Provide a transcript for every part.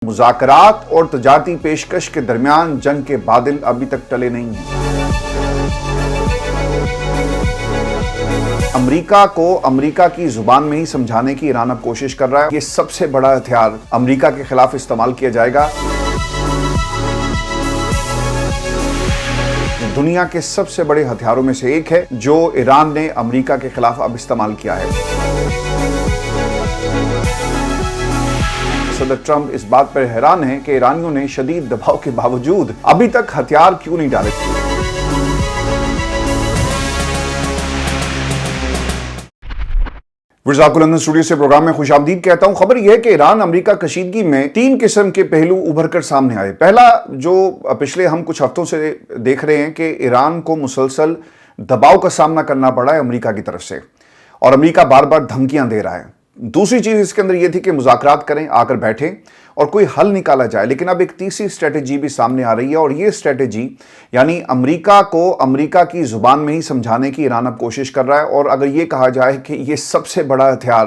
مذاکرات اور تجارتی پیشکش کے درمیان جنگ کے بادل ابھی تک ٹلے نہیں ہیں۔ امریکہ کو امریکہ کی زبان میں ہی سمجھانے کی ایران اب کوشش کر رہا ہے۔ یہ سب سے بڑا ہتھیار امریکہ کے خلاف استعمال کیا جائے گا۔ دنیا کے سب سے بڑے ہتھیاروں میں سے ایک ہے جو ایران نے امریکہ کے خلاف اب استعمال کیا ہے۔ صدر ٹرمپ اس بات پر حیران ہیں کہ ایرانیوں نے شدید دباؤ کے باوجود ابھی تک ہتھیار کیوں نہیں ڈالے۔ آپ کو لندن اسٹوڈیو سے پروگرام میں خوش آمدید کہتا ہوں۔ خبر یہ ہے کہ ایران امریکہ کشیدگی میں تین قسم کے پہلو ابھر کر سامنے آئے۔ پہلا جو پچھلے ہم کچھ ہفتوں سے دیکھ رہے ہیں کہ ایران کو مسلسل دباؤ کا سامنا کرنا پڑا ہے امریکہ کی طرف سے، اور امریکہ بار بار دھمکیاں دے رہا ہے۔ دوسری چیز اس کے اندر یہ تھی کہ مذاکرات کریں، آ کر بیٹھیں اور کوئی حل نکالا جائے، لیکن اب ایک تیسری اسٹریٹجی بھی سامنے آ رہی ہے، اور یہ اسٹریٹجی یعنی امریکہ کو امریکہ کی زبان میں ہی سمجھانے کی ایران اب کوشش کر رہا ہے۔ اور اگر یہ کہا جائے کہ یہ سب سے بڑا ہتھیار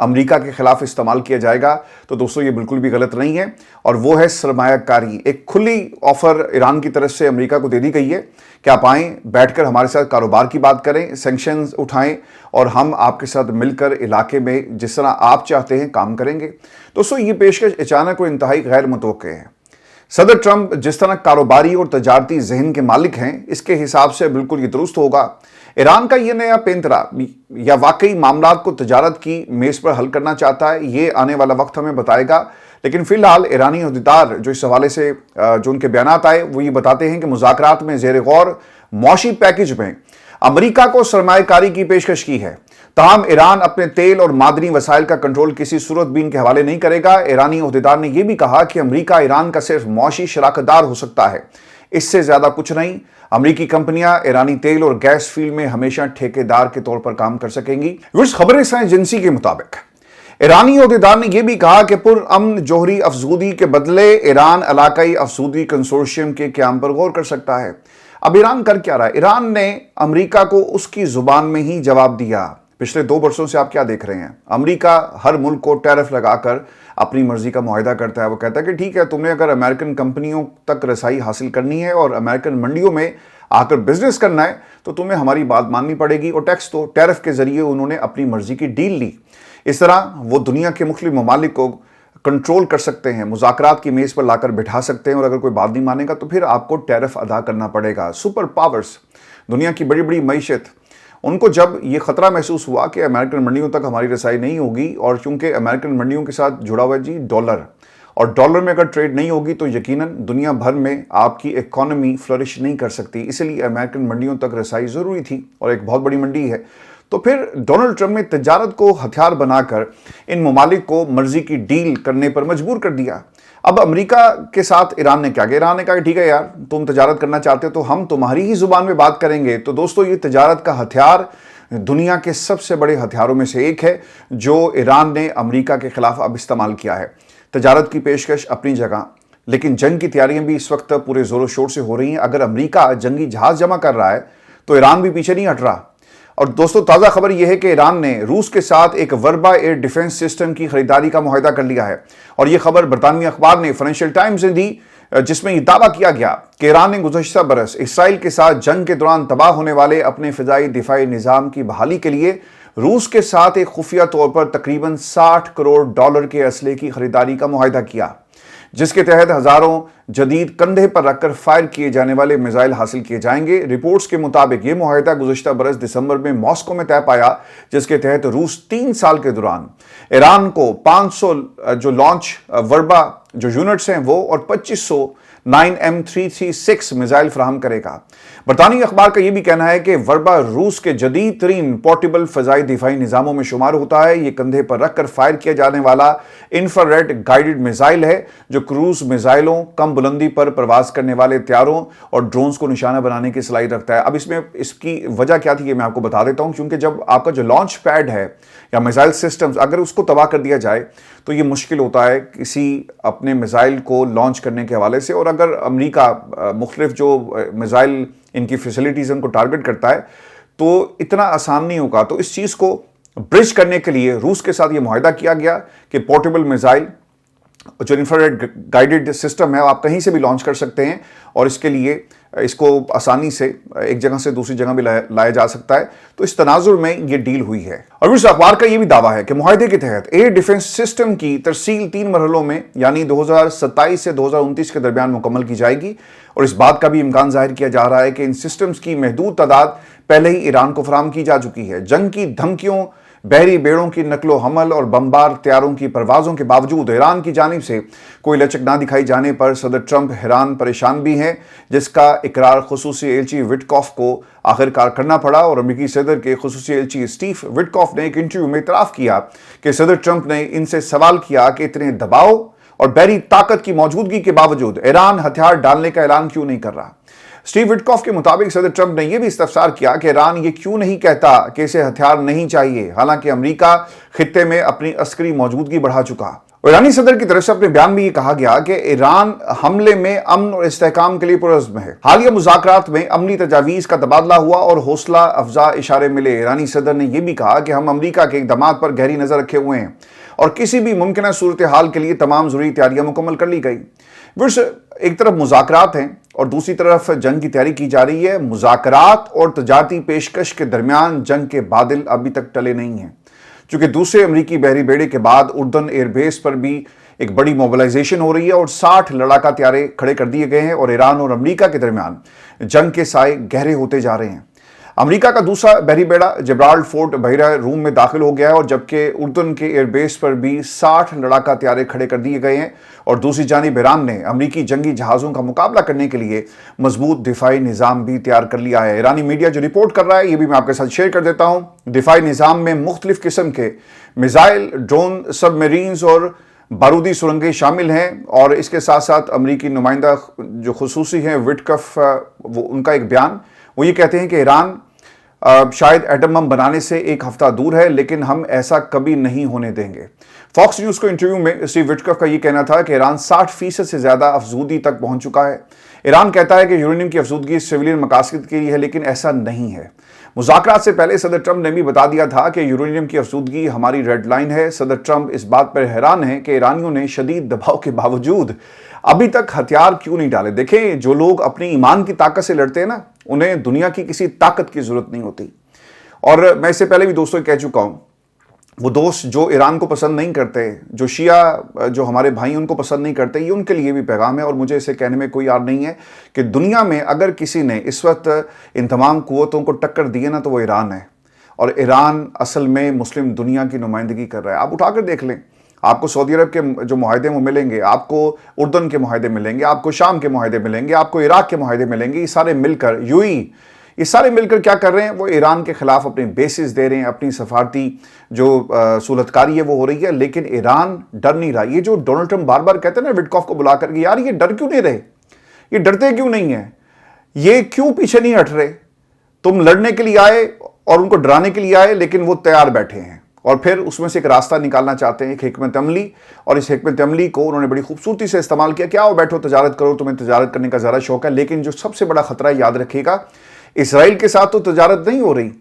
امریکہ کے خلاف استعمال کیا جائے گا تو دوستو یہ بالکل بھی غلط نہیں ہے، اور وہ ہے سرمایہ کاری۔ ایک کھلی آفر ایران کی طرف سے امریکہ کو دے دی گئی ہے کہ آپ آئیں، بیٹھ کر ہمارے ساتھ کاروبار کی بات کریں، سینکشنز اٹھائیں، اور ہم آپ کے ساتھ مل کر علاقے میں جس طرح آپ چاہتے ہیں کام کریں گے۔ دوستو یہ پیشکش اچانک اور انتہائی غیر متوقع ہے۔ صدر ٹرمپ جس طرح کاروباری اور تجارتی ذہن کے مالک ہیں، اس کے حساب سے بالکل یہ درست ہوگا۔ ایران کا یہ نیا پینترا یا واقعی معاملات کو تجارت کی میز پر حل کرنا چاہتا ہے، یہ آنے والا وقت ہمیں بتائے گا۔ لیکن فی الحال ایرانی عہدیدار جو اس حوالے سے جو ان کے بیانات آئے وہ یہ بتاتے ہیں کہ مذاکرات میں زیر غور معاشی پیکج میں امریکہ کو سرمایہ کاری کی پیشکش کی ہے، تاہم ایران اپنے تیل اور معدنی وسائل کا کنٹرول کسی صورت بھی ان کے حوالے نہیں کرے گا۔ ایرانی عہدیدار نے یہ بھی کہا کہ امریکہ ایران کا صرف معاشی شراکت دار ہو سکتا ہے، اس سے زیادہ کچھ نہیں۔ امریکی کمپنیاں ایرانی تیل اور گیس فیلڈ میں ہمیشہ ٹھیکیدار کے طور پر کام کر سکیں گی۔ خبر رساں ایجنسی کے مطابق ایرانی عہدیدار نے یہ بھی کہا کہ پرامن جوہری افزودگی کے بدلے ایران علاقائی افزودگی کنسورشیم کے قیام پر غور کر سکتا ہے۔ اب ایران کر کیا رہا ہے؟ ایران نے امریکہ کو اس کی زبان میں ہی جواب دیا۔ پچھلے 2 برسوں سے آپ کیا دیکھ رہے ہیں؟ امریکہ ہر ملک کو ٹیرف لگا کر اپنی مرضی کا معاہدہ کرتا ہے۔ وہ کہتا ہے کہ ٹھیک ہے، تم نے اگر امریکن کمپنیوں تک رسائی حاصل کرنی ہے اور امریکن منڈیوں میں آ کر بزنس کرنا ہے تو تمہیں ہماری بات ماننی پڑے گی، اور ٹیکس تو ٹیرف کے ذریعے انہوں نے اپنی مرضی کی ڈیل لی۔ اس طرح وہ دنیا کے مختلف ممالک کو کنٹرول کر سکتے ہیں، مذاکرات کی میز پر لا کر بٹھا سکتے ہیں، اور اگر کوئی بات نہیں مانے گا تو پھر آپ کو ٹیرف ادا کرنا پڑے گا۔ سپر پاورز، دنیا کی بڑی بڑی معیشت، ان کو جب یہ خطرہ محسوس ہوا کہ امریکن منڈیوں تک ہماری رسائی نہیں ہوگی، اور چونکہ امریکن منڈیوں کے ساتھ جڑا ہوا ہے جی ڈالر، اور ڈالر میں اگر ٹریڈ نہیں ہوگی تو یقیناً دنیا بھر میں آپ کی اکانومی فلرش نہیں کر سکتی، اس لیے امریکن منڈیوں تک رسائی ضروری تھی، اور ایک بہت بڑی منڈی ہے۔ تو پھر ڈونلڈ ٹرمپ نے تجارت کو ہتھیار بنا کر ان ممالک کو مرضی کی ڈیل کرنے پر مجبور کر دیا۔ اب امریکہ کے ساتھ ایران نے کیا کیا؟ ایران نے کہا کہ ٹھیک ہے یار، تم تجارت کرنا چاہتے ہو تو ہم تمہاری ہی زبان میں بات کریں گے۔ تو دوستو یہ تجارت کا ہتھیار دنیا کے سب سے بڑے ہتھیاروں میں سے ایک ہے جو ایران نے امریکہ کے خلاف اب استعمال کیا ہے۔ تجارت کی پیشکش اپنی جگہ، لیکن جنگ کی تیاریاں بھی اس وقت پورے زور و شور سے ہو رہی ہیں۔ اگر امریکہ جنگی جہاز جمع کر رہا ہے تو ایران بھی پیچھے نہیں ہٹ رہا۔ اور دوستو تازہ خبر یہ ہے کہ ایران نے روس کے ساتھ ایک وربا ایئر ڈیفنس سسٹم کی خریداری کا معاہدہ کر لیا ہے، اور یہ خبر برطانوی اخبار نے فائنینشیل ٹائمز نے دی، جس میں یہ دعویٰ کیا گیا کہ ایران نے گزشتہ برس اسرائیل کے ساتھ جنگ کے دوران تباہ ہونے والے اپنے فضائی دفاعی نظام کی بحالی کے لیے روس کے ساتھ ایک خفیہ طور پر تقریباً $60 کروڑ کے اسلحے کی خریداری کا معاہدہ کیا، جس کے تحت ہزاروں جدید کندھے پر رکھ کر فائر کیے جانے والے میزائل حاصل کیے جائیں گے۔ رپورٹس کے مطابق یہ معاہدہ گزشتہ برس دسمبر میں ماسکو میں طے پایا، جس کے تحت روس 3 سال کے دوران ایران کو 500 جو لانچ وربا جو یونٹس ہیں وہ، اور 2500 9M336 میزائل فراہم کرے گا۔ برطانوی اخبار کا یہ بھی کہنا ہے کہ وربا روس کے جدید ترین پورٹیبل فضائی دفاعی نظاموں میں شمار ہوتا ہے۔ یہ کندھے پر رکھ کر فائر کیا جانے والا انفراریڈ گائیڈڈ میزائل ہے جو کروز میزائلوں، کم بلندی پر پرواز کرنے والے طیاروں اور ڈرونز کو نشانہ بنانے کی صلاحیت رکھتا ہے۔ اب اس کی وجہ کیا تھی یہ میں آپ کو بتا دیتا ہوں، کیونکہ جب آپ کا جو لانچ پیڈ ہے یا میزائل سسٹمز اگر اس کو تباہ کر دیا جائے تو یہ مشکل ہوتا ہے کسی اپنے میزائل کو لانچ کرنے کے حوالے سے، اور اگر امریکہ مختلف جو میزائل ان کی فیسلٹیز ان کو ٹارگٹ کرتا ہے تو اتنا آسان نہیں ہوگا۔ تو اس چیز کو برج کرنے کے لیے روس کے ساتھ یہ معاہدہ کیا گیا کہ پورٹیبل میزائل जो इंफ्रारेड गाइडेड सिस्टम है आप कहीं से भी लॉन्च कर सकते हैं और इसके लिए इसको आसानी से एक जगह से दूसरी जगह भी लाया जा सकता है। तो इस तनाजुर में ये डील हुई है। और इस अखबार का ये भी दावा है कि मुआहदे के तहत एयर डिफेंस सिस्टम की तरसील 3 मरहलों में यानी 2027 से 2029 के दरमियान मुकम्मल की जाएगी। और इस बात का भी इम्कान जाहिर किया जा रहा है कि इन सिस्टम्स की महदूद तादाद पहले ही ईरान को फराहम की जा चुकी है। जंग की धमकियों, बहरी बेड़ों की नकलो हमल और बमबार तैयारों की परवाजों के बावजूद ईरान की जानिब से कोई लचक ना दिखाई जाने पर सदर ट्रंप हैरान परेशान भी हैं, जिसका इकरार खुसूसी एलची विटकॉफ को आखिरकार करना पड़ा। और अमेरिकी सदर के खुसूसी एलची स्टीव विटकॉफ ने एक इंटरव्यू में इतराफ़ किया कि सदर ट्रंप ने इनसे सवाल किया कि इतने दबाव और बहरी ताकत की मौजूदगी के बावजूद ईरान हथियार डालने का ऐलान क्यों नहीं कर रहा। स्टीव विटकॉफ के मुताबिक सदर ट्रंप ने यह भी इस्तफसार किया कि ईरान ये क्यों नहीं कहता कि इसे हथियार नहीं चाहिए, हालांकि अमेरिका खित्ते में अपनी अस्करी मौजूदगी बढ़ा चुका। ईरानी सदर की तरफ से अपने बयान में यह कहा गया कि ईरान हमले में अमन और इस्तेहकाम के लिए पुरअज़्म है। हालिया मुज़ाकरात में अमली तजावीज़ का तबादला हुआ और हौसला अफजा इशारे मिले। ईरानी सदर ने यह भी कहा कि हम अमेरिका के इक़दामात पर गहरी नज़र रखे हुए हैं और किसी भी मुमकिन सूरत हाल के लिए तमाम ज़रूरी तैयारियां मुकम्मल कर ली गई। वर्ष एक तरफ मुज़ाकरात हैं और दूसरी तरफ जंग की तैयारी की जा रही है। मुज़ाकरात और तजारती पेशकश के दरमियान जंग के बादल अभी तक टले नहीं हैं। चूंकि दूसरे अमरीकी बहरी बेड़े के बाद उर्दन एयरबेस पर भी एक बड़ी मोबिलाइजेशन हो रही है और 60 लड़ाका त्यारे खड़े कर दिए गए हैं और ईरान और अमरीका के दरमियान जंग के साए गहरे होते जा रहे हैं। अमेरिका का दूसरा बहरी बेड़ा जिब्राल्टर फोर्ट बहरा रूम में दाखिल हो गया है और जबकि उर्दन के एयरबेस पर भी 60 लड़ाका त्यारे खड़े कर दिए गए हैं। और दूसरी जानिब ईरान ने अमरीकी जंगी जहाज़ों का मुकाबला करने के लिए मजबूत दिफाई निज़ाम भी तैयार कर लिया है। ईरानी मीडिया जो रिपोर्ट कर रहा है ये भी मैं आपके साथ शेयर कर देता हूँ। दिफाई निज़ाम में मुख्तलिफ किस्म के मिसाइल, ड्रोन, सबमरीन्स और बारूदी सुरंगें शामिल हैं। और इसके साथ साथ अमरीकी नुमाइंदा जो खुसूसी हैं विटकॉफ, वो उनका एक बयान, वो ये कहते हैं कि ईरान शायद एटम बम बनाने से एक हफ्ता दूर है, लेकिन हम ऐसा कभी नहीं होने देंगे। फॉक्स न्यूज़ को इंटरव्यू में स्टीव विटकॉफ का ये कहना था कि ईरान 60% से ज़्यादा अफजूदी तक पहुंच चुका है। ईरान कहता है कि यूरेनियम की अफजूदगी सिविलियन मकासद के लिए है, लेकिन ऐसा नहीं है। मुज़ाकरात से पहले सदर ट्रंप ने भी बता दिया था कि यूरेनियम की अफजूदगी हमारी रेड लाइन है। सदर ट्रंप इस बात पर हैरान है कि ईरानियों ने शदीद दबाव के बावजूद अभी तक हथियार क्यों नहीं डाले। देखें, जो लोग अपनी ईमान की ताकत से लड़ते हैं ना, उन्हें दुनिया की किसी ताकत की जरूरत नहीं होती। और मैं इससे पहले भी दोस्तों कह चुका हूं, वो दोस्त जो ईरान को पसंद नहीं करते, जो शिया जो हमारे भाई उनको पसंद नहीं करते, ये उनके लिए भी पैगाम है। और मुझे इसे कहने में कोई यार नहीं है कि दुनिया में अगर किसी ने इस वक्त इन तमाम कुव्वतों को टक्कर दी है ना, तो वो ईरान है। और ईरान असल में मुस्लिम दुनिया की नुमाइंदगी कर रहा है। आप उठाकर देख लें, आपको सऊदी अरब के जो मुआहदे वो मिलेंगे, आपको उर्दन के मुआहदे मिलेंगे, आपको शाम के मुआहदे मिलेंगे, आपको इराक के मुआहदे मिलेंगे। ये सारे मिलकर यूएई, ये सारे मिलकर क्या कर रहे हैं, वो ईरान के खिलाफ अपने बेसिस दे रहे हैं, अपनी सफारती जो सूलतकारी है वो हो रही है, लेकिन ईरान डर नहीं रहा। ये जो डोनाल्ड ट्रंप बार बार कहते हैं ना विटकॉफ को बुला करके, यार ये डर क्यों नहीं रहे, ये डरते क्यों नहीं है, ये क्यों पीछे नहीं हट रहे। तुम लड़ने के लिए आए और उनको डराने के लिए आए, लेकिन वो तैयार बैठे हैं और फिर उसमें से एक रास्ता निकालना चाहते हैं, एक हिकमत अमली। और इस हिकमत अमली को उन्होंने बड़ी खूबसूरती से इस्तेमाल किया। क्या वो बैठो तजारत करो, तुम्हें तजारत करने का ज़्यादा शौक है। लेकिन जो सबसे बड़ा खतरा है, याद रखिएगा, इसराइल के साथ तो तजारत नहीं हो रही।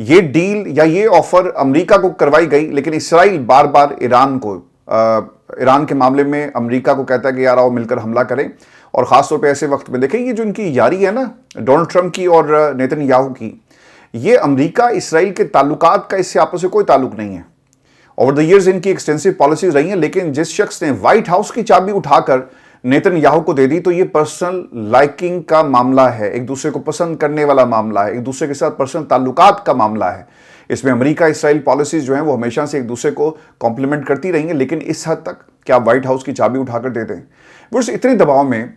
ये डील या ये ऑफर अमेरिका को करवाई गई, लेकिन इसराइल बार बार ईरान के मामले में अमेरिका को कहता है कि यार आओ मिलकर हमला करें। और ख़ासतौर पर ऐसे वक्त में देखें, ये जो इनकी यारी है ना डोनाल्ड ट्रंप की और नेतन्याहू की, ये अमेरिका इसराइल के ताल्लुकात का इससे आपस में कोई ताल्लुक नहीं है। ओवर द ईयर्स इनकी एक्सटेंसिव पॉलिसीज रही हैं, लेकिन जिस शख्स ने व्हाइट हाउस की चाबी उठाकर नेतन्याहू को दे दी, तो ये पर्सनल लाइकिंग का मामला है, एक दूसरे को पसंद करने वाला मामला है, एक दूसरे के साथ पर्सनल ताल्लुकात का मामला है। इसमें अमेरिका इसराइल पॉलिसीज जो हैं वो हमेशा से एक दूसरे को कॉम्प्लीमेंट करती रही हैं, लेकिन इस हद तक क्या व्हाइट हाउस की चाबी उठाकर दे दें। वो इतने दबाव में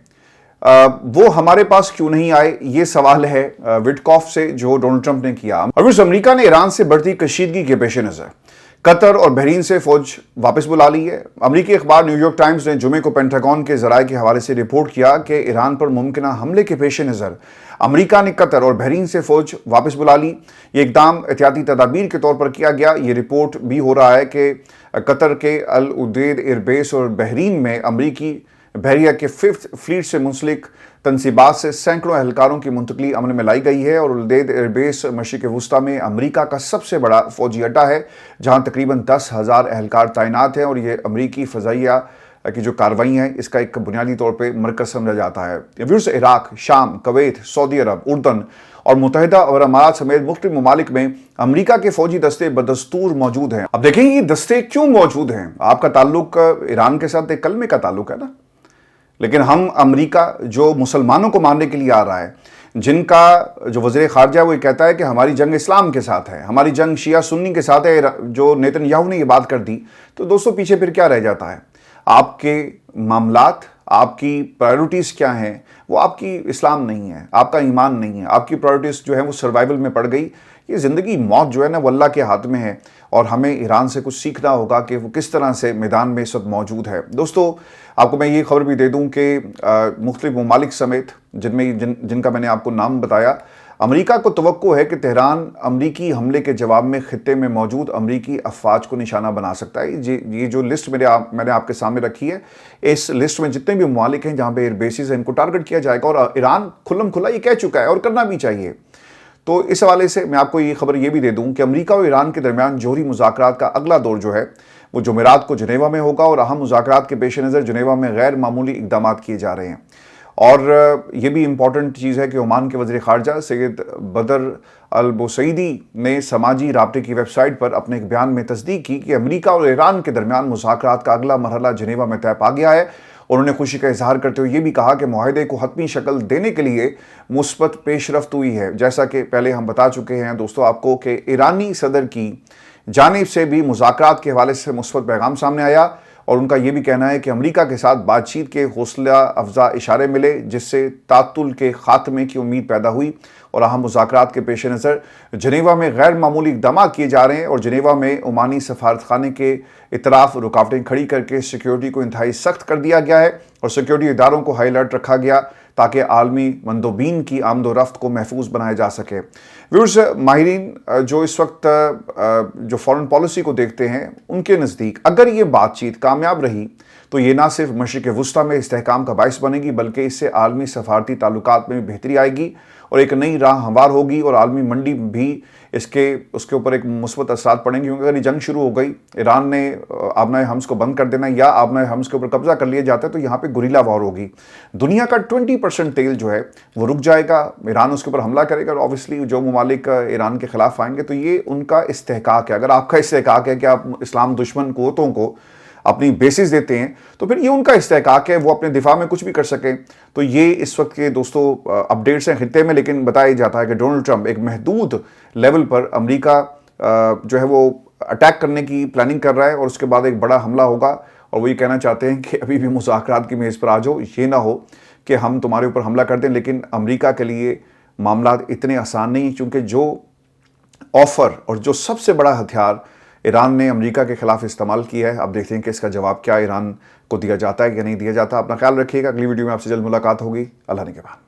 वो हमारे पास क्यों नहीं आए, ये सवाल है विटकॉफ से जो डोनाल्ड ट्रंप ने किया। और अमेरिका ने ईरान से बढ़ती कशीदगी के पेश नज़र कतर और बहरीन से फौज वापस बुला ली है। अमेरिकी अखबार न्यूयॉर्क टाइम्स ने जुमे को पेंटागन के जराये के हवाले से रिपोर्ट किया कि ईरान पर मुमकिन हमले के पेश नज़र अमेरिका ने कतर और बहरीन से फौज वापस बुला ली। ये इकदाम एहतियाती तदाबीर के तौर पर किया गया। ये रिपोर्ट भी हो रहा है कि कतर के अल उदैद एयरबेस और बहरीन में अमरीकी बहरिया के 5th फ्लीट से मुंसलिक तनसीबात से सैकड़ों एहलकारों की मुंतकली अमल में लाई गई है। और उदैद एयरबेस मशरिक़ वुस्ता में अमेरिका का सबसे बड़ा फौजी अड्डा है, जहां तकरीबन 10,000 एहलकार तैनात हैं। और ये अमरीकी फ़ज़ाइया की जो कार्रवाई है इसका एक बुनियादी तौर पे मरकज समझा जाता है। व्यूअर्स, इराक, शाम, कुवैत, सऊदी अरब, उर्दन और मुत्तहिदा अरब अमारात समेत मुख्तलिफ ममालिक में अमेरिका के फौजी दस्ते बदस्तूर मौजूद हैं। अब देखें ये दस्ते क्यों मौजूद हैं। आपका ताल्लुक ईरान के साथ एक कलमे का ताल्लुक है ना, लेकिन हम अमेरिका जो मुसलमानों को मारने के लिए आ रहा है, जिनका जो वज़ीर ख़ारजा वो ये कहता है कि हमारी जंग इस्लाम के साथ है, हमारी जंग शिया सुन्नी के साथ है, जो नेतन्याहू ने ये बात कर दी, तो दोस्तों पीछे फिर क्या रह जाता है। आपके मामलात, आपकी प्रायोरिटीज़ क्या हैं, वो आपकी इस्लाम नहीं है, आपका ईमान नहीं है, आपकी प्रायोरिटीज़ जो है वो सर्वाइवल में पड़ गई। ये ज़िंदगी मौत जो है ना वो अल्लाह के हाथ में है, और हमें ईरान से कुछ सीखना होगा कि वो किस तरह से मैदान में इस वक्त मौजूद है। दोस्तों, आपको मैं ये खबर भी दे दूं कि मुख्तलिफ ममालिक समेत जिनका मैंने आपको नाम बताया, अमेरिका को तवक्को है कि तेहरान अमरीकी हमले के जवाब में खित्ते में मौजूद अमरीकी अफवाज को निशाना बना सकता है। ये जो लिस्ट मैंने आपके सामने रखी है, इस लिस्ट में जितने भी ममालिक हैं जहाँ पे एयर बेसिस है, इनको टारगेट किया जाएगा, और ईरान खुल्लम खुला ये कह चुका है और करना भी चाहिए। तो इस हवाले से मैं आपको ये खबर ये भी दे दूं कि अमेरिका और ईरान के दरमियान जौहरी मुज़ाकरात का अगला दौर जो है वो जुमेरात को जनेवा में होगा, और अहम मुज़ाकरात के पेश नज़र जनेवा में गैर मामूली इक़दाम किए जा रहे हैं। और ये भी इम्पॉर्टेंट चीज़ है कि ओमान के वज़ीर ख़ारजा सैयद बदर अल बुसैदी ने समाजी राब्ते की वेबसाइट पर अपने एक बयान में तस्दीक की कि अमेरिका और ईरान के दरमियान मुज़ाकरात का अगला मरहला जनेवा में तय पा गया है। उन्होंने खुशी का इजहार करते हुए ये भी कहा कि मुआहदे को हतमी शक्ल देने के लिए मुस्बत पेशरफ्त हुई है। जैसा कि पहले हम बता चुके हैं दोस्तों आपको कि ईरानी सदर की जानिब से भी मुज़ाकरात के हवाले से मुस्बत पैगाम सामने आया, और उनका ये भी कहना है कि अमेरिका के साथ बातचीत के हौसला अफजा इशारे मिले, जिससे तातुल के खात्मे की उम्मीद पैदा हुई, और अहम मुज़ाकरात के पेश नज़र जनेवा में गैर मामूली इक़दाम किए जा रहे हैं। और जनेवा में ओमानी सफारतखाने के इतराफ़ रुकावटें खड़ी करके सिक्योरिटी को इंतहाई सख्त कर दिया गया है, और सिक्योरिटी इदारों को हाई अलर्ट रखा गया ताकि आलमी मंदोबीन की आमदो रफ्त को महफूज बनाया जा सके। व्यूअर्स, माहिरीन जो इस वक्त जो फॉरेन पॉलिसी को देखते हैं, उनके नज़दीक अगर ये बातचीत कामयाब रही तो ये ना सिर्फ मशरिक़ वुस्ता में इस्तेहकाम का बाइस बनेगी, बल्कि इससे आलमी सफारती ताल्लुकात में बेहतरी आएगी और एक नई राह हमवार होगी, और आलमी मंडी भी उसके ऊपर एक मुस्बत असरात पड़ेंगे। क्योंकि अगर ये जंग शुरू हो गई, ईरान ने आबनाए हम्स को बंद कर देना या आबनाए हम्स के ऊपर कब्जा कर लिया जाता है, तो यहाँ पे गुरीला वॉर होगी। दुनिया का 20% तेल जो है वो रुक जाएगा, ईरान उसके ऊपर हमला करेगा, और ऑब्वियसली जो ममालिक ईरान के खिलाफ आएंगे तो ये उनका इस्तेहकाक है। अगर आपका इस्तेहकाक है कि आप इस्लाम दुश्मन कुव्वतों को अपनी बेसिस देते हैं, तो फिर ये उनका इस्तेहकाक है वो अपने दिफा में कुछ भी कर सकें। तो ये इस वक्त के दोस्तों अपडेट्स हैं खित्ते में, लेकिन बताया जाता है कि डोनाल्ड ट्रंप एक महदूद लेवल पर अमेरिका जो है वो अटैक करने की प्लानिंग कर रहा है, और उसके बाद एक बड़ा हमला होगा, और वो ये कहना चाहते हैं कि अभी भी मुज़ाकरात की मेज़ पर आ जाओ, ये ना हो कि हम तुम्हारे ऊपर हमला कर दें। लेकिन अमेरिका के लिए मामला इतने आसान नहीं, क्योंकि जो ऑफ़र और जो सबसे बड़ा हथियार ईरान ने अमेरिका के खिलाफ इस्तेमाल किया है, अब देखते हैं कि इसका जवाब क्या ईरान को दिया जाता है या नहीं दिया जाता। अपना ख्याल रखिएगा, अगली वीडियो में आपसे जल्द मुलाकात होगी। अल्लाह ने के बाद।